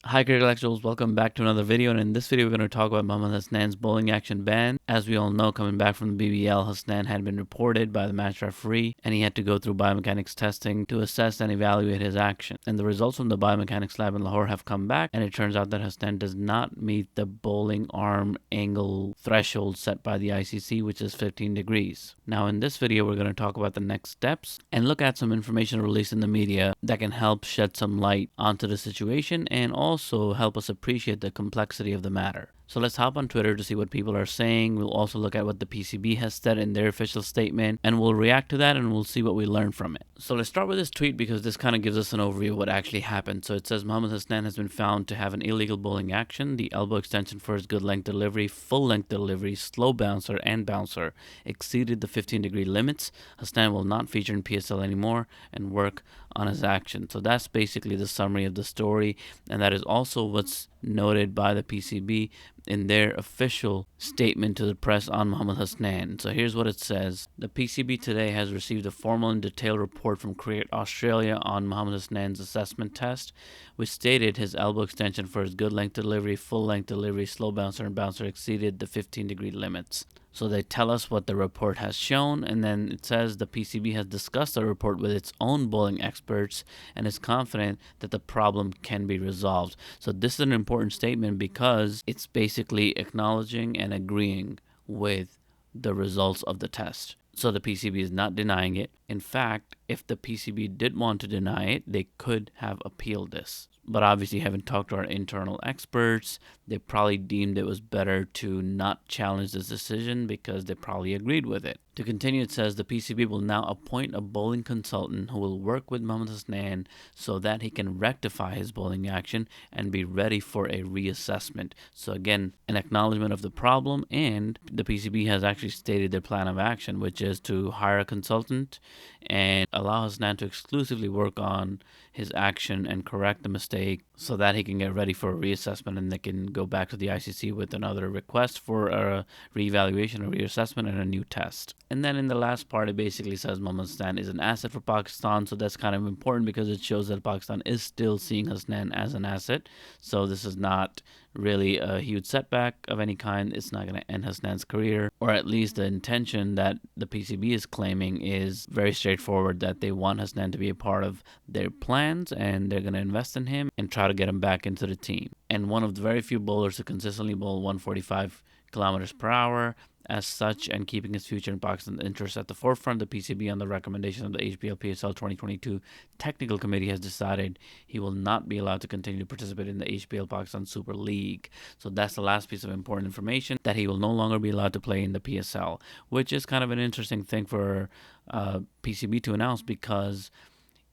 Hi Crickellectuals, welcome back to another video, and in this video we're going to talk about Mohammadhasnain's bowling action ban. As we all know, coming back from the BBL, Hasnain had been reported by the match referee and he had to go through biomechanics testing to assess and evaluate his action. And the results from the biomechanics lab in Lahore have come back, and it turns out that Hasnain does not meet the bowling arm angle threshold set by the ICC, which is 15 degrees. Now in this video we're going to talk about the next steps and look at some information released in the media that can help shed some light onto the situation and also help us appreciate the complexity of the matter. So let's hop on Twitter to see what people are saying. We'll also look at what the PCB has said in their official statement, and we'll react to that and we'll see what we learn from it. So let's start with this tweet because this kind of gives us an overview of what actually happened. So it says Mohammadhasnain has been found to have an illegal bowling action. The elbow extension for his good length delivery, full length delivery, slow bouncer, and bouncer exceeded the 15-degree limits. Hasnain will not feature in PSL anymore and work on his action. So that's basically the summary of the story, and that is also what's noted by the PCB in their official statement to the press on Mohammadhasnain. So here's what it says. The PCB today has received a formal and detailed report from Cricket Australia on Mohammadhasnain's assessment test, which stated his elbow extension for his good length delivery, full length delivery, slow bouncer, and bouncer exceeded the 15-degree limits. So they tell us what the report has shown, and then it says the PCB has discussed the report with its own bowling experts and is confident that the problem can be resolved. So this is an important statement because it's basically acknowledging and agreeing with the results of the test. So the PCB is not denying it. In fact, if the PCB did want to deny it, they could have appealed this. But obviously, having talked to our internal experts, they probably deemed it was better to not challenge this decision because they probably agreed with it. To continue, it says the PCB will now appoint a bowling consultant who will work with Mohammadhasnain so that he can rectify his bowling action and be ready for a reassessment. So again, an acknowledgement of the problem, and the PCB has actually stated their plan of action, which is to hire a consultant and allow Hasnain to exclusively work on his action and correct the mistake so that he can get ready for a reassessment, and they can go back to the ICC with another request for a reevaluation, a reassessment, and a new test. And then in the last part, it basically says Mohammadhasnain is an asset for Pakistan, so that's kind of important because it shows that Pakistan is still seeing Hasnain as an asset. So this is not really a huge setback of any kind. It's not going to end Hasnain's career, or at least the intention that the PCB is claiming is very straightforward, that they want Hasnain to be a part of their plans and they're going to invest in him and try to get him back into the team. And one of the very few bowlers to consistently bowl 145 kilometers per hour as such, and keeping his future in Pakistan's interests at the forefront, the PCB, on the recommendation of the HBL PSL 2022 Technical Committee, has decided he will not be allowed to continue to participate in the HBL Pakistan Super League. So that's the last piece of important information, that he will no longer be allowed to play in the PSL, which is kind of an interesting thing for PCB to announce because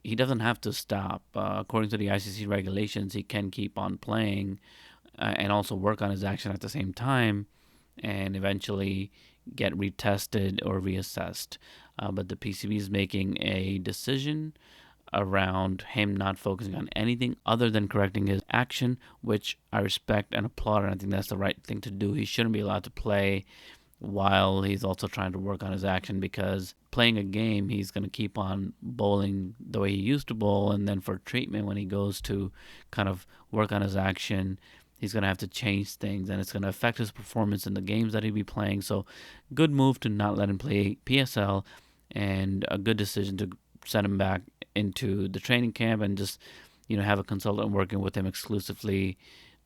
he doesn't have to stop. According to the ICC regulations, he can keep on playing and also work on his action at the same time and eventually get retested or reassessed. But the PCB is making a decision around him not focusing on anything other than correcting his action, which I respect and applaud, and I think that's the right thing to do. He shouldn't be allowed to play while he's also trying to work on his action, because playing a game, he's going to keep on bowling the way he used to bowl, and then for treatment, when he goes to kind of work on his action, he's going to have to change things, and it's going to affect his performance in the games that he'll be playing. So good move to not let him play PSL, and a good decision to send him back into the training camp and just, have a consultant working with him exclusively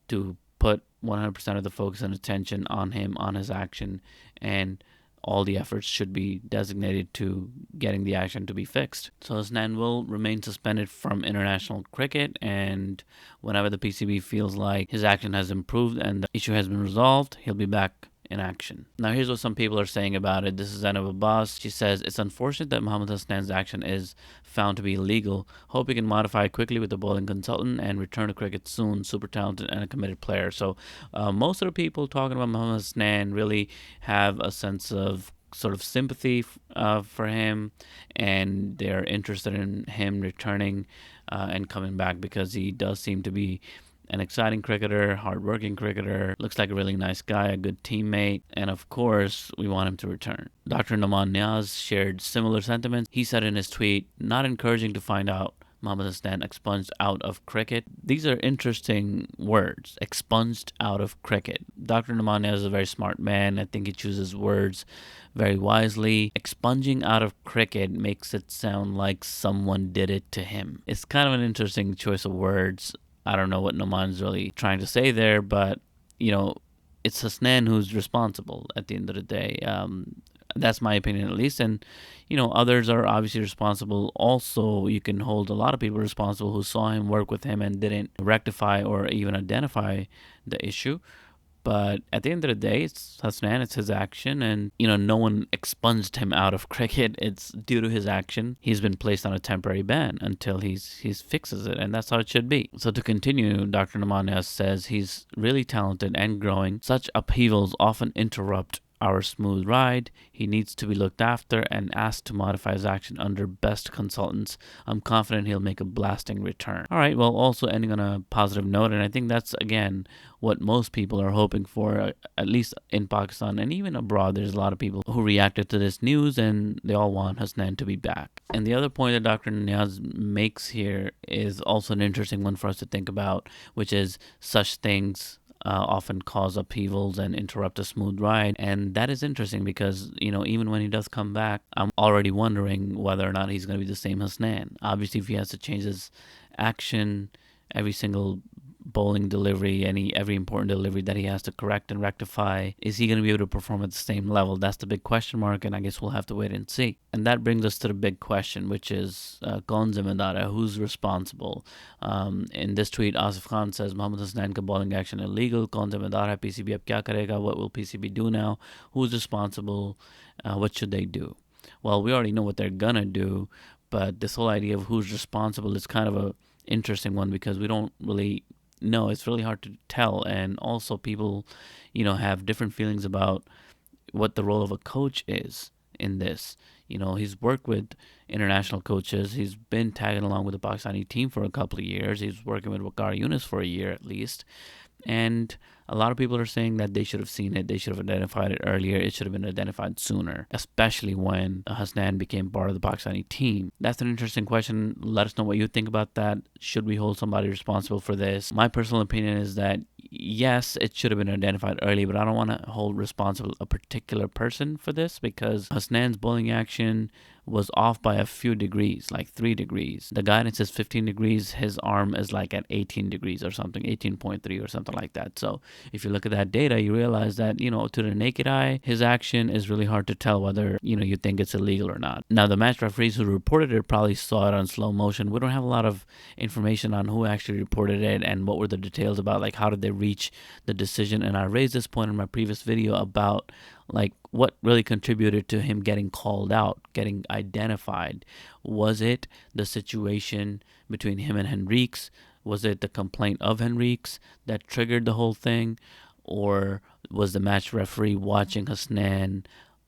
to put 100% of the focus and attention on him, on his action, and all the efforts should be designated to getting the action to be fixed. So Hasnain will remain suspended from international cricket, and whenever the PCB feels like his action has improved and the issue has been resolved, he'll be back in action. Now here's what some people are saying about it. This is Zainab Abbas. She says, it's unfortunate that Mohammadhasnain's action is found to be illegal. Hope he can modify it quickly with the bowling consultant and return to cricket soon. Super talented and a committed player. So most of the people talking about Mohammadhasnain really have a sense of sort of sympathy for him, and they're interested in him returning and coming back because he does seem to be an exciting cricketer, hardworking cricketer, looks like a really nice guy, a good teammate, and of course, we want him to return. Dr. Nauman Niaz shared similar sentiments. He said in his tweet, not encouraging to find out Mohammadhasnain expunged out of cricket. These are interesting words. Expunged out of cricket. Dr. Nouman is a very smart man. I think he chooses words very wisely. Expunging out of cricket makes it sound like someone did it to him. It's kind of an interesting choice of words. I don't know what Nouman's really trying to say there, but it's Hasnain who's responsible at the end of the day. That's my opinion, at least. And, others are obviously responsible. Also, you can hold a lot of people responsible who saw him, work with him, and didn't rectify or even identify the issue. But at the end of the day, it's Hasnain, it's his action, and no one expunged him out of cricket. It's due to his action. He's been placed on a temporary ban until he fixes it, and that's how it should be. So to continue, Dr. Nouman says he's really talented and growing. Such upheavals often interrupt our smooth ride. He needs to be looked after and asked to modify his action under best consultants. I'm confident he'll make a blasting return. All right, well, also ending on a positive note, and I think that's, again, what most people are hoping for, at least in Pakistan and even abroad. There's a lot of people who reacted to this news, and they all want Hasnain to be back. And the other point that Dr. Niaz makes here is also an interesting one for us to think about, which is such things often cause upheavals and interrupt a smooth ride. And that is interesting because, even when he does come back, I'm already wondering whether or not he's going to be the same Hasnain. Obviously, if he has to change his action every single bowling delivery, every important delivery that he has to correct and rectify, is he going to be able to perform at the same level? That's the big question mark, and I guess we'll have to wait and see. And that brings us to the big question, which is kaun zimmedar hai? Who's responsible? In this tweet, Asif Khan says Mohammadhasnain ka bowling action illegal. Kaun zimmedar hai? PCB ab kya karega? What will PCB do now? Who's responsible? What should they do? Well, we already know what they're gonna do, but this whole idea of who's responsible is kind of a interesting one because we don't really know. It's really hard to tell, and also people have different feelings about what the role of a coach is in this. He's worked with international coaches. He's been tagging along with the Pakistani team for a couple of years. He's working with Waqar Yunus for a year at least. And a lot of people are saying that they should have seen it. They should have identified it earlier. It should have been identified sooner, especially when Hasnain became part of the Pakistani team. That's an interesting question. Let us know what you think about that. Should we hold somebody responsible for this? My personal opinion is that yes, it should have been identified early, but I don't want to hold responsible a particular person for this because Hasnain's bowling action was off by a few degrees, like 3 degrees. The guidance is 15 degrees. His arm is like at 18 degrees or something, 18.3 or something like that. So if you look at that data, you realize that, to the naked eye, his action is really hard to tell whether, you think it's illegal or not. Now, the match referees who reported it probably saw it on slow motion. We don't have a lot of information on who actually reported it and what were the details about, like how did they reach the decision. And I raised this point in my previous video about like what really contributed to him getting called out, getting identified. Was it the situation between him and Henriques? Was it the complaint of Henriques that triggered the whole thing? Or was the match referee watching Hasnain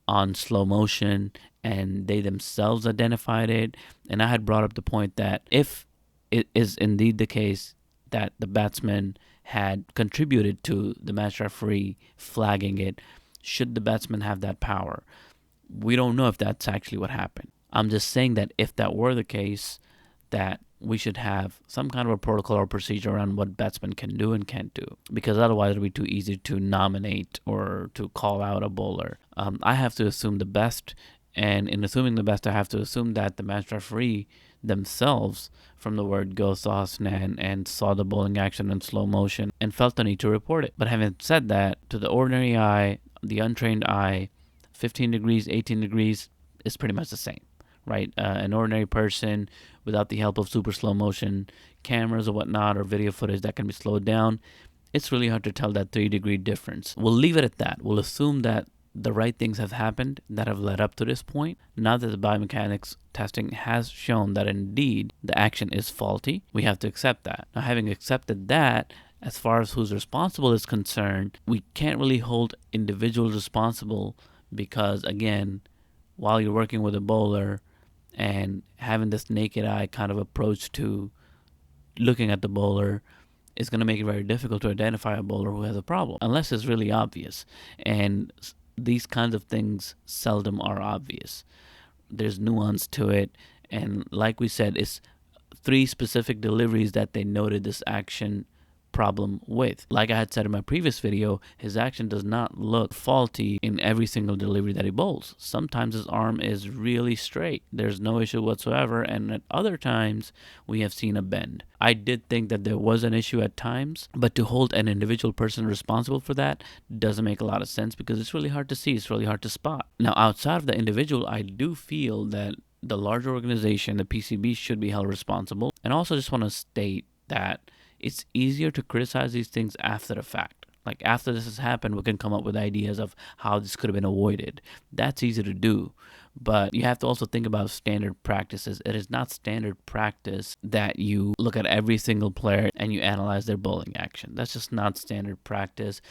on slow motion and they themselves identified it? And I had brought up the point that if it is indeed the case that the batsman had contributed to the match referee flagging it, should the batsman have that power? We don't know if that's actually what happened. I'm just saying that if that were the case, that we should have some kind of a protocol or procedure around what batsmen can do and can't do, because otherwise it'll be too easy to nominate or to call out a bowler. I have to assume the best, and in assuming the best, I have to assume that the match referee themselves, from the word go, saw Hasnain and saw the bowling action in slow motion and felt the need to report it. But having said that, to the ordinary eye, the untrained eye, 15 degrees, 18 degrees is pretty much the same, right? An ordinary person without the help of super slow motion cameras or whatnot or video footage that can be slowed down, it's really hard to tell that 3-degree difference. We'll leave it at that. We'll assume that the right things have happened that have led up to this point. Now that the biomechanics testing has shown that indeed the action is faulty, we have to accept that. Now, having accepted that, as far as who's responsible is concerned, we can't really hold individuals responsible because, again, while you're working with a bowler and having this naked eye kind of approach to looking at the bowler is going to make it very difficult to identify a bowler who has a problem, unless it's really obvious. And these kinds of things seldom are obvious. There's nuance to it. And like we said, it's 3 specific deliveries that they noted this action problem with. Like I had said in my previous video, his action does not look faulty in every single delivery that he bowls. Sometimes his arm is really straight. There's no issue whatsoever, and at other times we have seen a bend. I did think that there was an issue at times, but to hold an individual person responsible for that doesn't make a lot of sense because it's really hard to see, it's really hard to spot. Now, outside of the individual, I do feel that the larger organization, the PCB, should be held responsible. And also just want to state that it's easier to criticize these things after the fact. Like after this has happened, we can come up with ideas of how this could have been avoided. That's easy to do. But you have to also think about standard practices. It is not standard practice that you look at every single player and you analyze their bowling action. That's just not standard practice.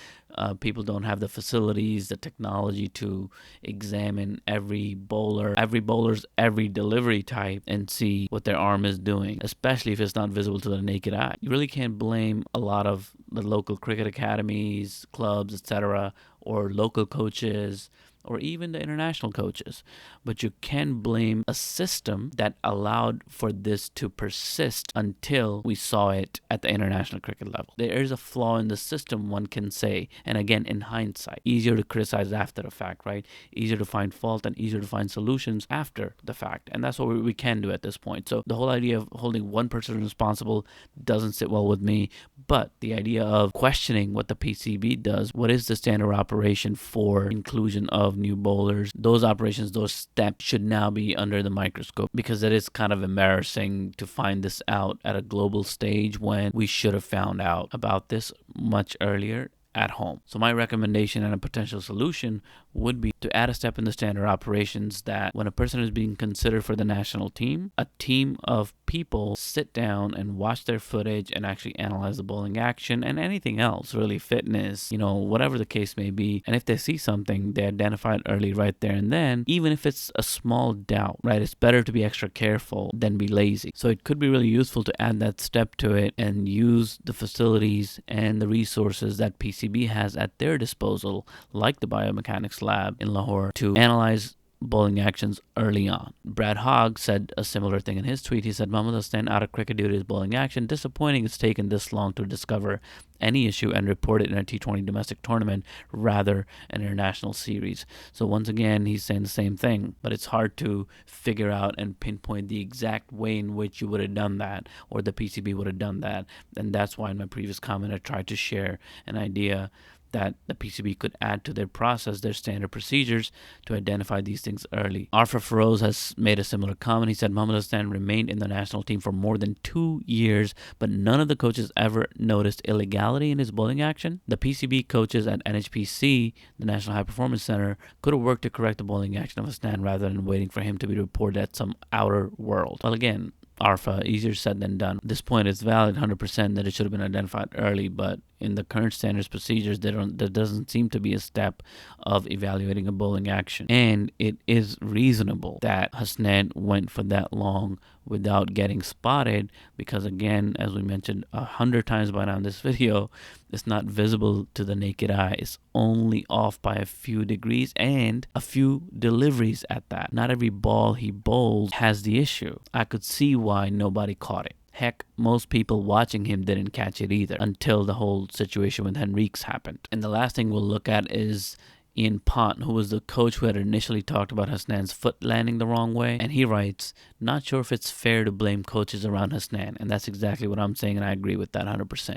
People don't have the facilities, the technology to examine every bowler's every delivery type and see what their arm is doing, especially if it's not visible to the naked eye. You really can't blame a lot of the local cricket academies, clubs, etc., or local coaches, or even the international coaches. But you can blame a system that allowed for this to persist until we saw it at the international cricket level. There is a flaw in the system, one can say, and again, in hindsight, easier to criticize after the fact, right? Easier to find fault and easier to find solutions after the fact. And that's what we can do at this point. So the whole idea of holding one person responsible doesn't sit well with me. But the idea of questioning what the PCB does, what is the standard operation for inclusion of new bowlers, those operations, those steps should now be under the microscope, because it is kind of embarrassing to find this out at a global stage when we should have found out about this much earlier at home. So my recommendation and a potential solution would be to add a step in the standard operations that when a person is being considered for the national team, a team of people sit down and watch their footage and actually analyze the bowling action and anything else, really, fitness, whatever the case may be. And if they see something, they identify it early right there and then, even if it's a small doubt, right? It's better to be extra careful than be lazy. So it could be really useful to add that step to it and use the facilities and the resources that PCB has at their disposal, like the biomechanics lab in Lahore, to analyze bowling actions early on. Brad Hogg said a similar thing in his tweet. He said, Mohammadhasnain out of cricket due to his bowling action. Disappointing it's taken this long to discover any issue and report it in a T20 domestic tournament rather an international series. So once again, he's saying the same thing, but it's hard to figure out and pinpoint the exact way in which you would have done that or the PCB would have done that. And that's why in my previous comment, I tried to share an idea that the PCB could add to their process, their standard procedures, to identify these things early. Arfa Feroz has made a similar comment. He said, Mohammadhasnain remained in the national team for more than 2 years, but none of the coaches ever noticed illegality in his bowling action. The PCB coaches at NHPC, the National High Performance Center, could have worked to correct the bowling action of Hasnain rather than waiting for him to be reported at some outer world. Well, again, Arfa, easier said than done. This point is valid 100% that it should have been identified early, but in the current standards procedures, there doesn't seem to be a step of evaluating a bowling action. And it is reasonable that Hasnain went for that long without getting spotted because, again, as we mentioned 100 times by now in this video, it's not visible to the naked eye. It's only off by a few degrees and a few deliveries at that. Not every ball he bowls has the issue. I could see why nobody caught it. Heck, most people watching him didn't catch it either until the whole situation with Henriques happened. And the last thing we'll look at is Ian Pont, who was the coach who had initially talked about Hasnain's foot landing the wrong way. And he writes, not sure if it's fair to blame coaches around Hasnain. And that's exactly what I'm saying, and I agree with that 100%.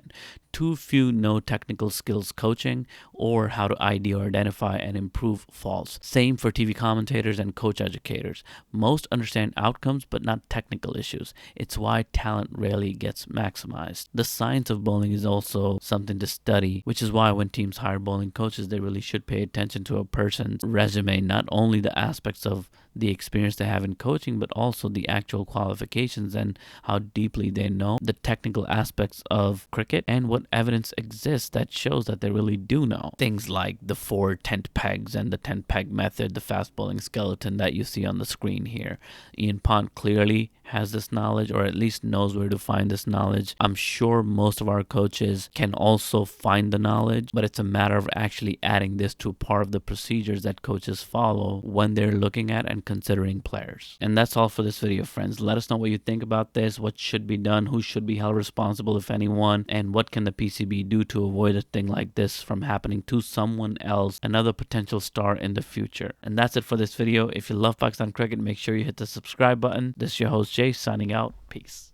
Too few know technical skills coaching or how to ID or identify and improve faults. Same for TV commentators and coach educators. Most understand outcomes but not technical issues. It's why talent rarely gets maximized. The science of bowling is also something to study, which is why when teams hire bowling coaches, they really should pay attention to a person's resume, not only the aspects of the experience they have in coaching, but also the actual qualifications and how deeply they know the technical aspects of cricket and what evidence exists that shows that they really do know. Things like the 4 tent pegs and the tent peg method, the fast bowling skeleton that you see on the screen here. Ian Pont clearly has this knowledge, or at least knows where to find this knowledge. I'm sure most of our coaches can also find the knowledge, but it's a matter of actually adding this to part of the procedures that coaches follow when they're looking at and considering players. And that's all for this video, friends. Let us know what you think about this, what should be done, who should be held responsible, if anyone, and what can the PCB do to avoid a thing like this from happening to someone else, another potential star in the future. And that's it for this video. If you love Pakistan cricket, make sure you hit the subscribe button. This is your host Jay signing out. Peace.